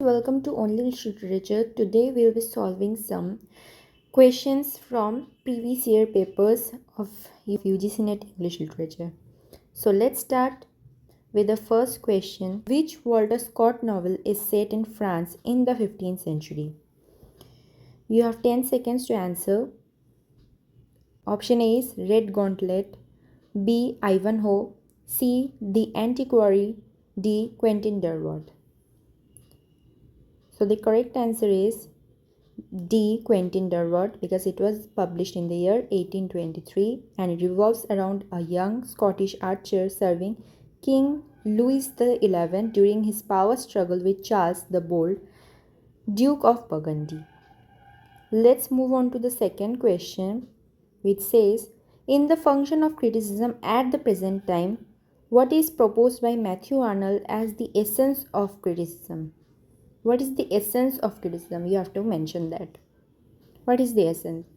Welcome to Only English Literature. Today we will be solving some questions from previous year papers of UGC NET English Literature. So let's start with the first question. Which Walter Scott novel is set in France in the 15th century? You have 10 seconds to answer. Option A is Red Gauntlet, B. Ivanhoe, C. The Antiquary, D. Quentin Durward. So the correct answer is D. Quentin Durward, because it was published in the year 1823 and it revolves around a young Scottish archer serving King Louis XI during his power struggle with Charles the Bold, Duke of Burgundy. Let's move on to the second question, which says, in the function of criticism at the present time, what is proposed by Matthew Arnold as the essence of criticism? What is the essence of criticism? You have to mention that. What is the essence?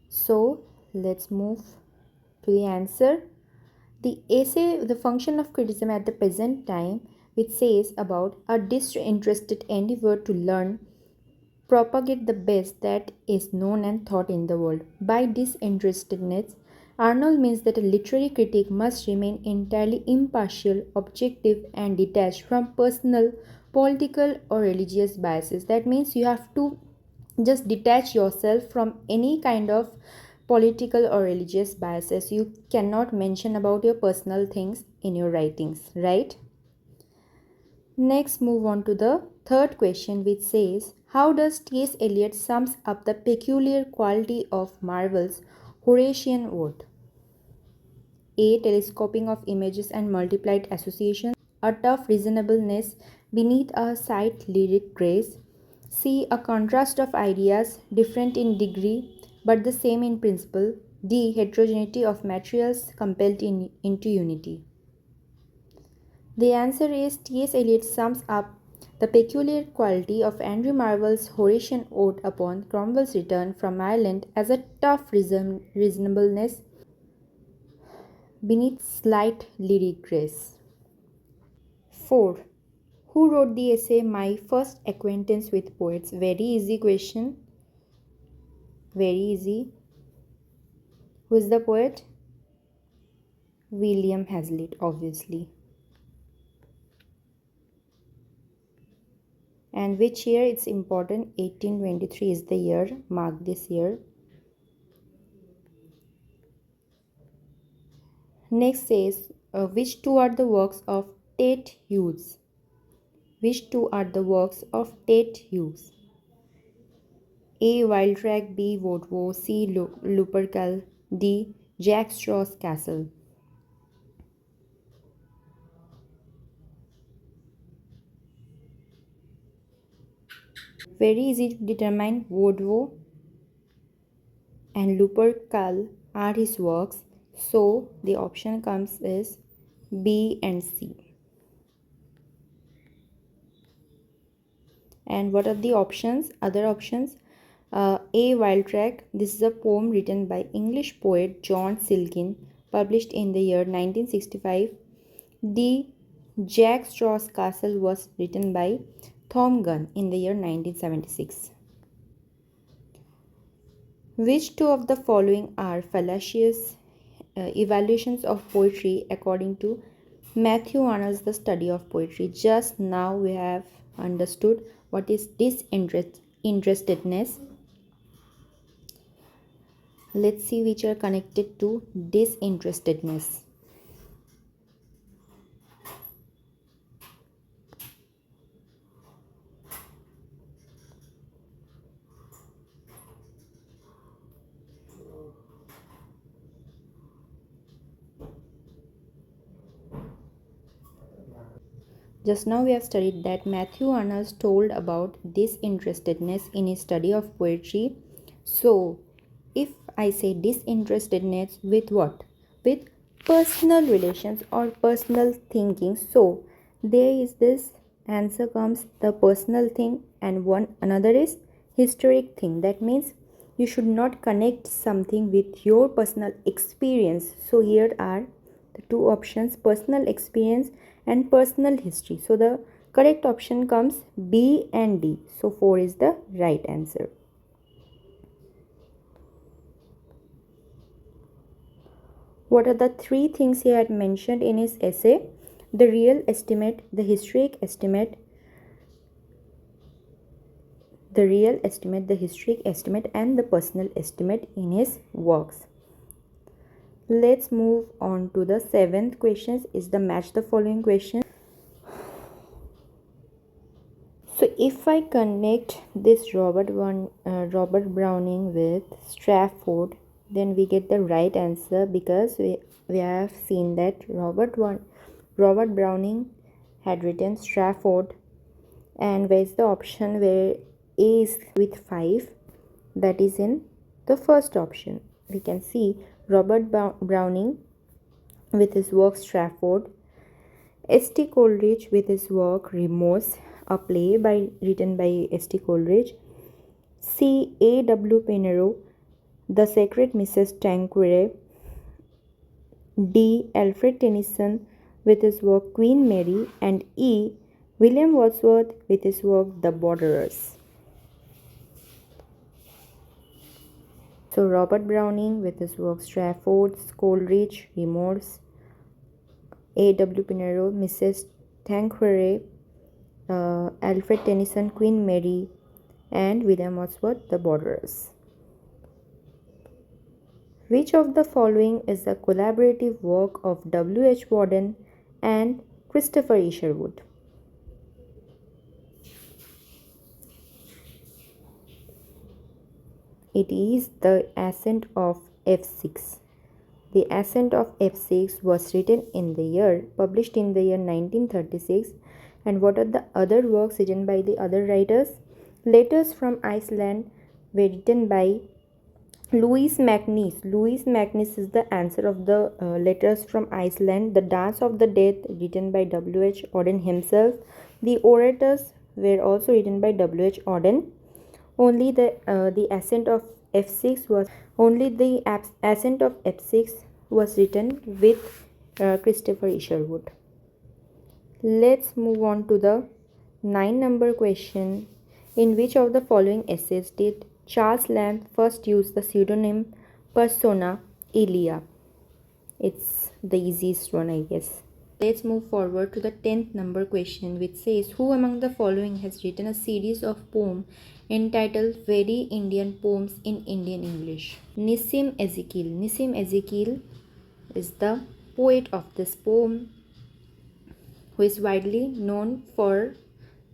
So let's move to the answer. The essay, the function of criticism at the present time, which says about a disinterested endeavor to learn, propagate the best that is known and thought in the world. By disinterestedness, Arnold means that a literary critic must remain entirely impartial, objective, and detached from personal, political, or religious biases. That means you have to just detach yourself from any kind of political or religious biases. You cannot mention about your personal things in your writings, right? Next, move on to the third question, which says, how does T.S. Eliot sums up the peculiar quality of Marvel's Horatian ode? A. Telescoping of images and multiplied associations. A tough reasonableness beneath a slight lyric grace. C. A contrast of ideas, different in degree but the same in principle. D. Heterogeneity of materials compelled into unity. The answer is T.S. Eliot sums up the peculiar quality of Andrew Marvell's Horatian ode upon Cromwell's return from Ireland as a tough reasonableness beneath slight lyric grace. 4. Who wrote the essay My First Acquaintance with Poets? Very easy question. Very easy. Who is the poet? William Hazlitt, obviously. And which year? It's important. 1823 is the year. Mark this year. Next says, which two are the works of Tate Hughes? Which two are the works of Tate Hughes? A. Wildtrak, B. Vaudeville, C. Lupercal, D. Jack Straw's Castle. Very easy to determine. Vaudeville and Lupercal are his works, so the option comes is B and C. And what are the options? Other options. A. Wildtrak. This is a poem written by English poet John Silkin, published in the year 1965. D. Jack Straw's Castle was written by Tom Gunn in the year 1976. Which two of the following are fallacious evaluations of poetry according to Matthew Arnold's The Study of Poetry? Just now we have understood what is disinterestedness. Let's see which are connected to disinterestedness. Just now we have studied that Matthew Arnold told about disinterestedness in his study of poetry. So, if I say disinterestedness with what? With personal relations or personal thinking. So, there is this answer comes the personal thing, and another is historic thing. That means you should not connect something with your personal experience. So, here are The two options, personal experience and personal history. So the correct option comes B and D. So 4 is the right answer. What are the three things he had mentioned in his essay? The real estimate, the historic estimate, and the personal estimate in his works. Let's move on to the seventh question. Is the match the following question. So if I connect this Robert Browning with Strafford, then we get the right answer, because we have seen that Robert Browning had written Strafford, and where is the option where A is with 5? That is in the first option. We can see Robert Browning with his work Strafford, S.T. Coleridge with his work Remorse, a play written by S.T. Coleridge, C. A. W. Pinero, The Sacred Mrs. Tanqueray, D. Alfred Tennyson with his work Queen Mary, and E. William Wordsworth with his work The Borderers. So Robert Browning with his work Strafford, Coleridge, Remorse, A. W. Pinero, Mrs. Tanqueray, Alfred Tennyson, Queen Mary, and William Wordsworth, The Borderers. Which of the following is the collaborative work of W. H. Auden and Christopher Isherwood? It is The Ascent of F6. The Ascent of F6 was published in the year 1936. And what are the other works written by the other writers? Letters from Iceland were written by Louis Macnish. Louis Macnish is the answer of the Letters from Iceland. The Dance of the Dead, written by W. H. Auden himself. The Orators were also written by W. H. Auden. Only the Ascent of F6 was written with Christopher Isherwood. Let's move on to the 9-number question. In which of the following essays did Charles Lamb first use the pseudonym persona Elia? It's the easiest one, I guess. Let's move forward to the 10th number question, which says, who among the following has written a series of poems entitled Very Indian Poems in Indian English? Nissim Ezekiel. Nissim Ezekiel is the poet of this poem, who is widely known for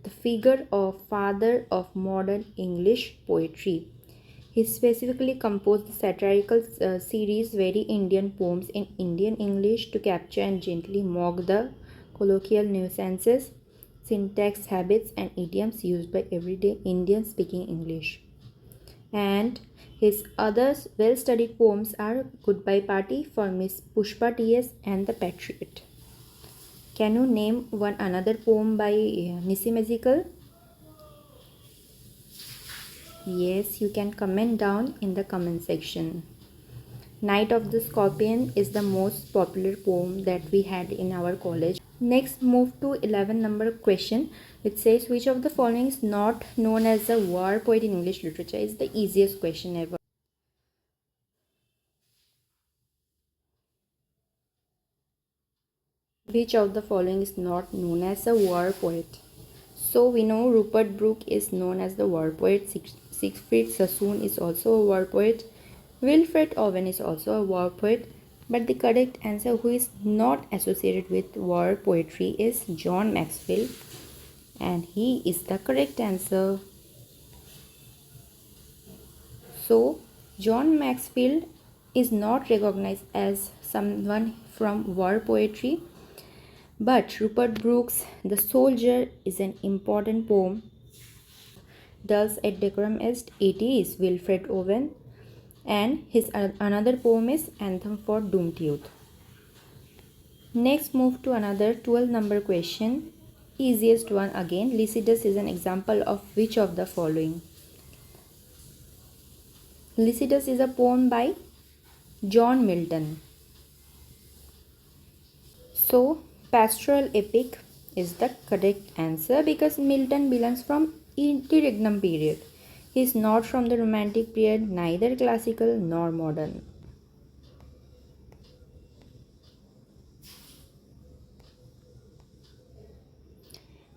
the figure of father of modern English poetry. He specifically composed the satirical series Very Indian Poems in Indian English to capture and gently mock the colloquial nuances, syntax habits, and idioms used by everyday Indians speaking English. And his other well-studied poems are Goodbye Party for Miss Pushpa T.S. and The Patriot. Can you name one another poem by Nissim Ezekiel? Yes, you can comment down in the comment section. Night of the Scorpion is the most popular poem that we had in our college. Next, move to 11-number question, which says, which of the following is not known as a war poet in English literature? Is the easiest question ever. Which of the following is not known as a war poet? So we know Rupert Brooke is known as the war poet. Siegfried Sassoon is also a war poet. Wilfred Owen is also a war poet. But the correct answer, who is not associated with war poetry, is John Maxwell. And he is the correct answer. So John Maxwell is not recognized as someone from war poetry. But Rupert Brooke's The Soldier is an important poem. Dulce et Decorum Est, it is Wilfred Owen, and his another poem is Anthem for Doomed Youth. Next, move to another 12-number question. Easiest one again. Lycidas is an example of which of the following? Lycidas is a poem by John Milton. So, pastoral epic is the correct answer because Milton belongs from interregnum period. He is not from the romantic period, neither classical nor modern.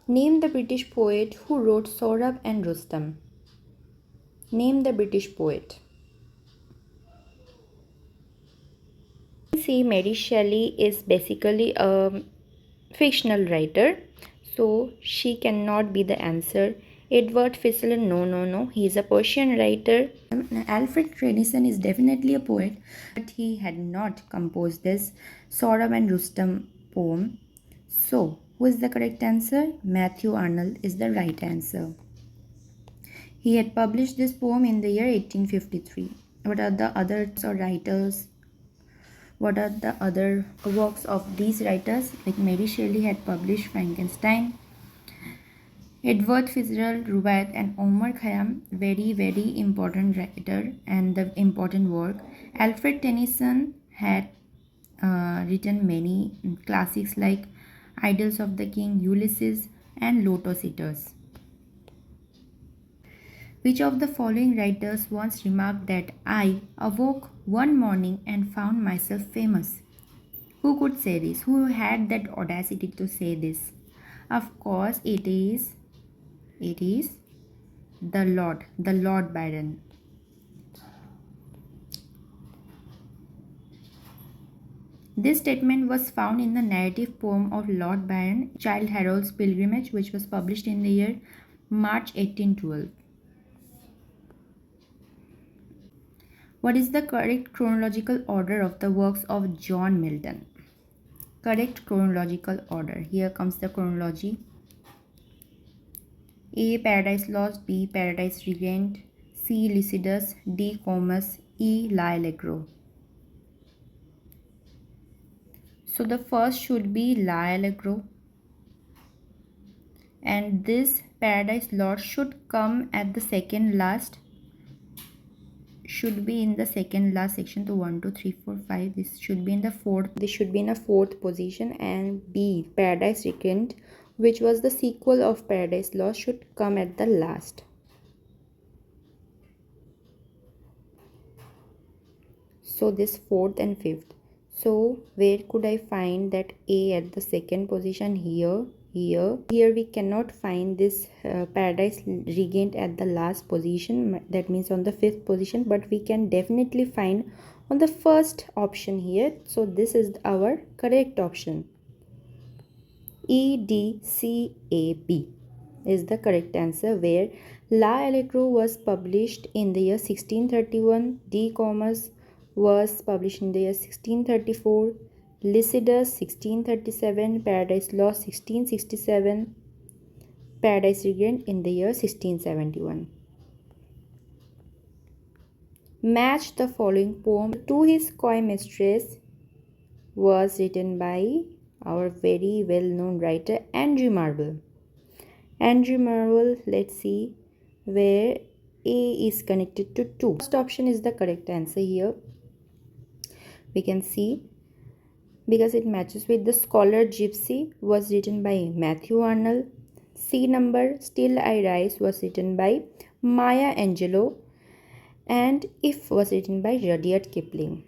Name the British poet who wrote Saurabh and Rustam. Name the British poet. See, Mary Shelley is basically a fictional writer, so she cannot be the answer. Edward Fisher, no, he is a Persian writer. Alfred Tennyson is definitely a poet, but he had not composed this Saurabh and Rustam poem. So, who is the correct answer? Matthew Arnold is the right answer. He had published this poem in the year 1853. What are the others or writers? What are the other works of these writers? Like Mary Shelley had published Frankenstein. Edward Fitzgerald, Rubaiyat and Omar Khayyam, very important writer and the important work. Alfred Tennyson had written many classics like Idylls of the King, Ulysses and Lotus Eaters. Which of the following writers once remarked that I awoke one morning and found myself famous? Who could say this? Who had that audacity to say this? Of course, it is the Lord Byron. This statement was found in the narrative poem of Lord Byron, Childe Harold's Pilgrimage, which was published in the year March 1812. What is the correct chronological order of the works of John Milton? Correct chronological order. Here comes the chronology. A. Paradise Lost. B. Paradise Regained. C. Lycidas. D. Comus. E. La Allegro. So the first should be La Allegro. And this Paradise Lost should come at the second last. Should be in the second last section. So 1, 2, 3, 4, 5. This should be in the fourth. This should be in a fourth position. And B. Paradise Regained, which was the sequel of Paradise Lost, should come at the last. So this fourth and fifth. So where could I find that A at the second position? Here we cannot find this Paradise Regained at the last position, that means on the fifth position, but we can definitely find on the first option here. So this is our correct option. EDCAB is the correct answer, where La Allegro was published in the year 1631, D. Comus was published in the year 1634, Lycidas 1637, Paradise Lost 1667, Paradise Regained in the year 1671. Match the following poem. To His Coy Mistress was written by our very well-known writer Andrew Marvell. Andrew Marvell, let's see where A is connected to 2. First option is the correct answer here. We can see because it matches with The Scholar Gypsy was written by Matthew Arnold. C number Still I Rise was written by Maya Angelou, and If was written by Rudyard Kipling.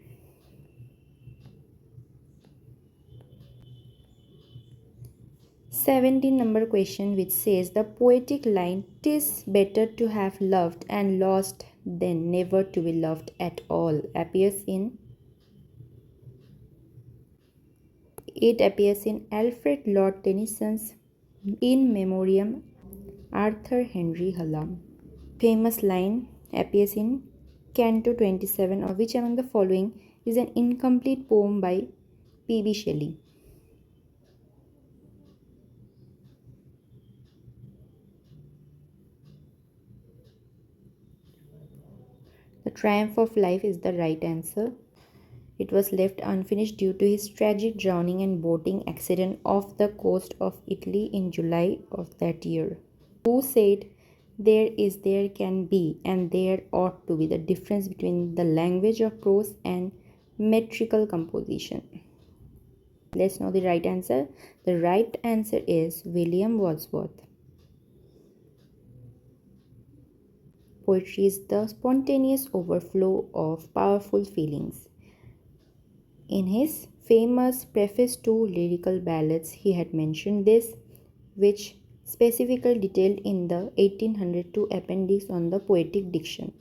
17 number question, which says the poetic line "'Tis better to have loved and lost than never to be loved at all" appears in Alfred Lord Tennyson's In Memoriam Arthur Henry Hallam. Famous line appears in Canto 27, of which among the following is an incomplete poem by P.B. Shelley? The Triumph of Life is the right answer. It was left unfinished due to his tragic drowning and boating accident off the coast of Italy in July of that year. Who said, "There is, there can be, and there ought to be the difference between the language of prose and metrical composition"? Let's know the right answer. The right answer is William Wordsworth. Poetry is the spontaneous overflow of powerful feelings. In his famous preface to lyrical ballads, he had mentioned this, which specifically detailed in the 1802 appendix on the poetic diction.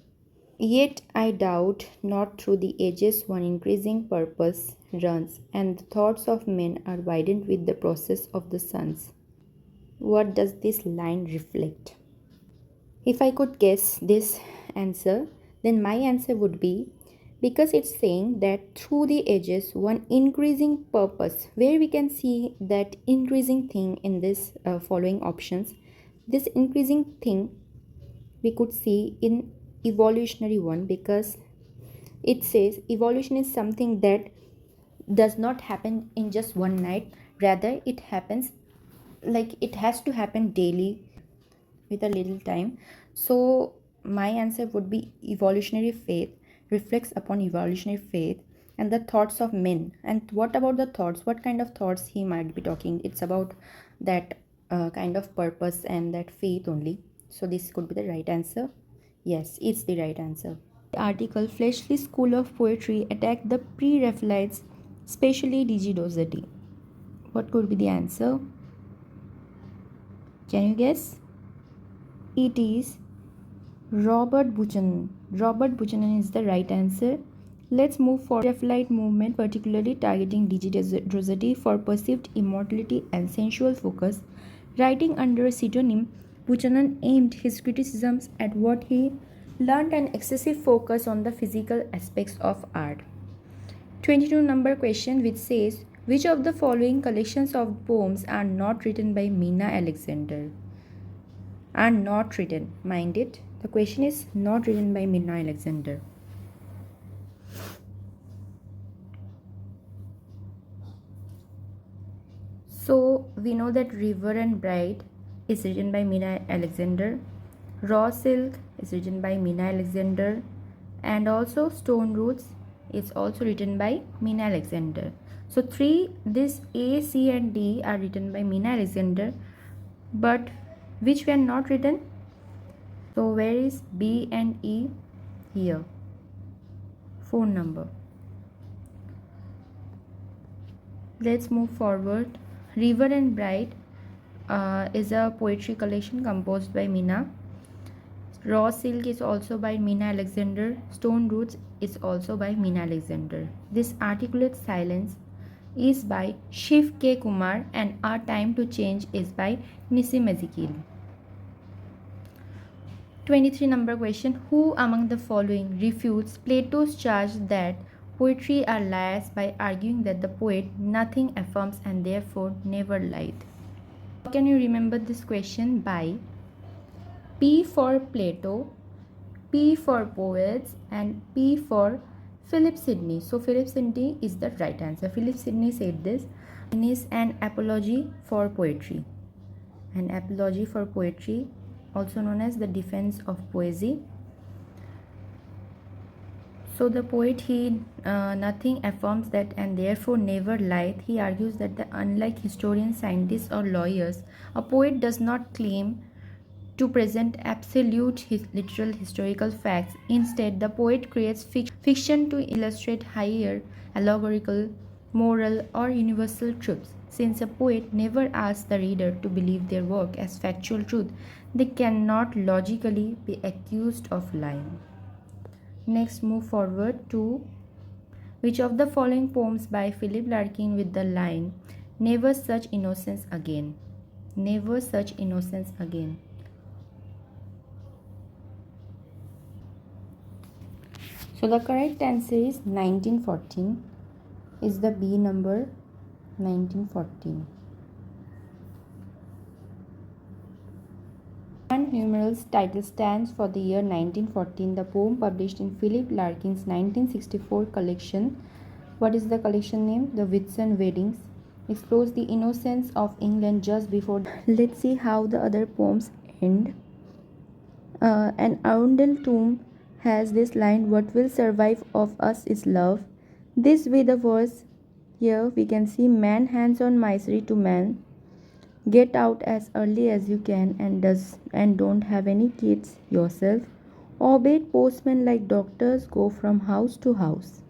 Yet I doubt not through the ages one increasing purpose runs, and the thoughts of men are widened with the process of the suns. What does this line reflect? If I could guess this answer, then my answer would be because it's saying that through the ages one increasing purpose, where we can see that increasing thing in this following options. This increasing thing we could see in evolutionary one, because it says evolution is something that does not happen in just one night, rather it happens like it has to happen daily with a little time. So my answer would be evolutionary faith reflects upon evolutionary faith and the thoughts of men. And what about the thoughts? What kind of thoughts he might be talking? It's about that kind of purpose and that faith only. So this could be the right answer. Yes, it's the right answer. The article Fleshly School of Poetry attacked the pre-Raphaelites, especially D.G. Rossetti. What could be the answer? Can you guess? It is Robert Buchanan. Robert Buchanan is the right answer. Let's move for Raphaelite movement, particularly targeting D.G. Rossetti for perceived immortality and sensual focus. Writing under a pseudonym, Buchanan aimed his criticisms at what he learned an excessive focus on the physical aspects of art. 22 number question, which says, which of the following collections of poems are not written by Mina Alexander? Are not written, mind it. The question is not written by Mina Alexander. So we know that River and Bride is written by Mina Alexander. Raw Silk is written by Mina Alexander. And also Stone Roots is also written by Mina Alexander. So this A, C and D are written by Mina Alexander. But which were not written? So where is B and E? Here. Phone number. Let's move forward. River and Bride is a poetry collection composed by Mina. Raw Silk is also by Mina Alexander. Stone Roots is also by Mina Alexander. This Articulate Silence is by Shiv K. Kumar, and Our Time to Change is by Nissim Ezekiel. 23 number question. Who among the following refutes Plato's charge that poetry are liars by arguing that the poet nothing affirms and therefore never lied? How can you remember this question? By P for Plato, P for poets, and P for Philip Sidney. So Philip Sidney is the right answer. Philip Sidney said this. It is an apology for poetry. An apology for poetry, also known as the defense of poesy. So the poet, he nothing affirms that and therefore never lied. He argues that unlike historians, scientists or lawyers, a poet does not claim to present absolute literal historical facts. Instead, the poet creates fiction to illustrate higher allegorical, moral or universal truths. Since a poet never asks the reader to believe their work as factual truth, they cannot logically be accused of lying. Next, move forward to which of the following poems by Philip Larkin with the line, "Never such innocence again." Never such innocence again. So the correct answer is 1914 is the B number, 1914. And numerals title stands for the year 1914, the poem published in Philip Larkin's 1964 collection. What is the collection name? The Whitsun Weddings. Explores the innocence of England just before. Let's see how the other poems end. An Arundel tomb has this line, "What will survive of us is love." This with the verse, here we can see man hands on misery to man. Get out as early as you can and don't have any kids yourself. Obey postmen like doctors, go from house to house.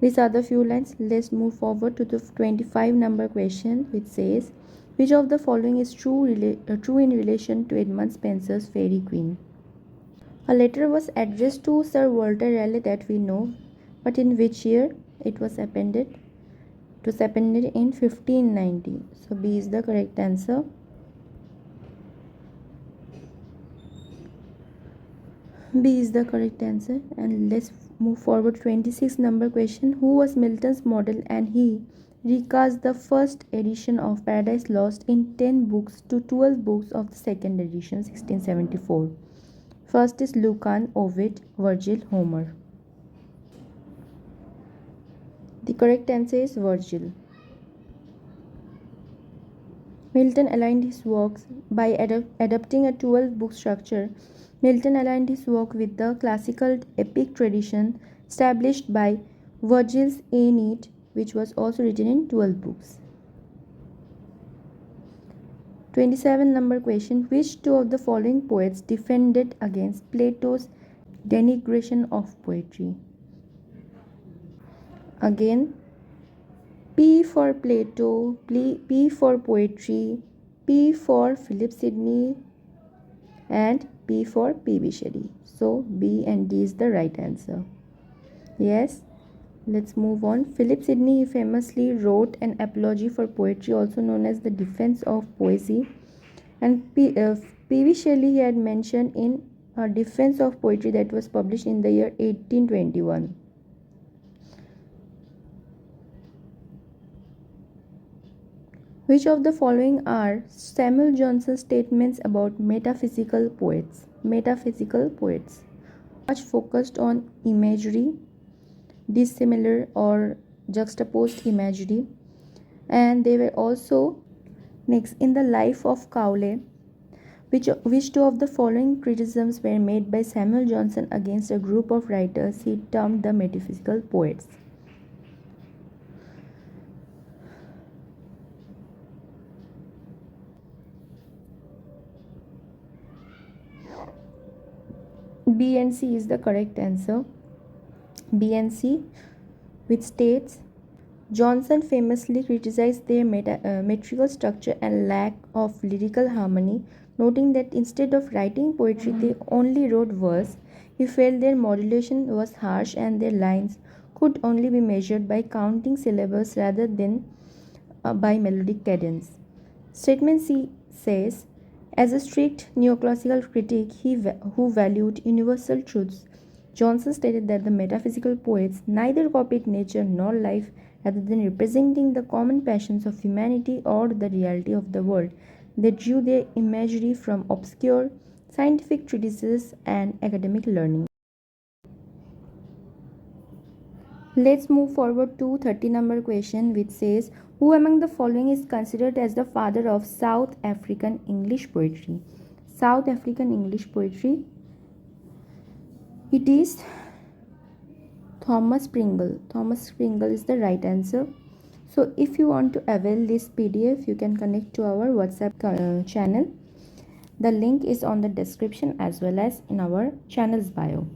These are the few lines. Let's move forward to the 25 number question, which says, which of the following is true in relation to Edmund Spenser's Fairy Queen? A letter was addressed to Sir Walter Raleigh, that we know, but in which year it was appended? It was appended in 1590. So B is the correct answer. B is the correct answer. And let's move forward. 26 number question. Who was Milton's model and he recast the first edition of Paradise Lost in 10 books to 12 books of the second edition 1674? First is Lucan, Ovid, Virgil, Homer. The correct answer is Virgil. Milton aligned his works by adopting a 12-book structure. Milton aligned his work with the classical epic tradition established by Virgil's Aeneid, which was also written in 12 books. 27 number question. Which two of the following poets defended against Plato's denigration of poetry? Again, P for Plato, P for poetry, P for Philip Sidney, and P for P.B. Shelley. So B and D is the right answer. Yes, let's move on. Philip Sidney famously wrote an apology for poetry, also known as the Defense of Poesy, and P.B. Shelley had mentioned in a Defense of Poetry that was published in the year 1821. Which of the following are Samuel Johnson's statements about metaphysical poets? Metaphysical poets much focused on imagery, dissimilar or juxtaposed imagery, and they were also next in the life of Cowley. Which two of the following criticisms were made by Samuel Johnson against a group of writers he termed the metaphysical poets? B and C is the correct answer. B and C, which states Johnson famously criticized their metrical structure and lack of lyrical harmony, noting that instead of writing poetry they only wrote verse. He felt their modulation was harsh and their lines could only be measured by counting syllables rather than by melodic cadence. Statement C says, as a strict neoclassical critic who valued universal truths, Johnson stated that the metaphysical poets neither copied nature nor life, rather than representing the common passions of humanity or the reality of the world. They drew their imagery from obscure scientific treatises and academic learning. Let's move forward to 30 number question, which says, who among the following is considered as the father of South African English poetry? South African English poetry. It is Thomas Pringle. Thomas Pringle is the right answer. So if you want to avail this PDF, you can connect to our WhatsApp channel. The link is on the description as well as in our channel's bio.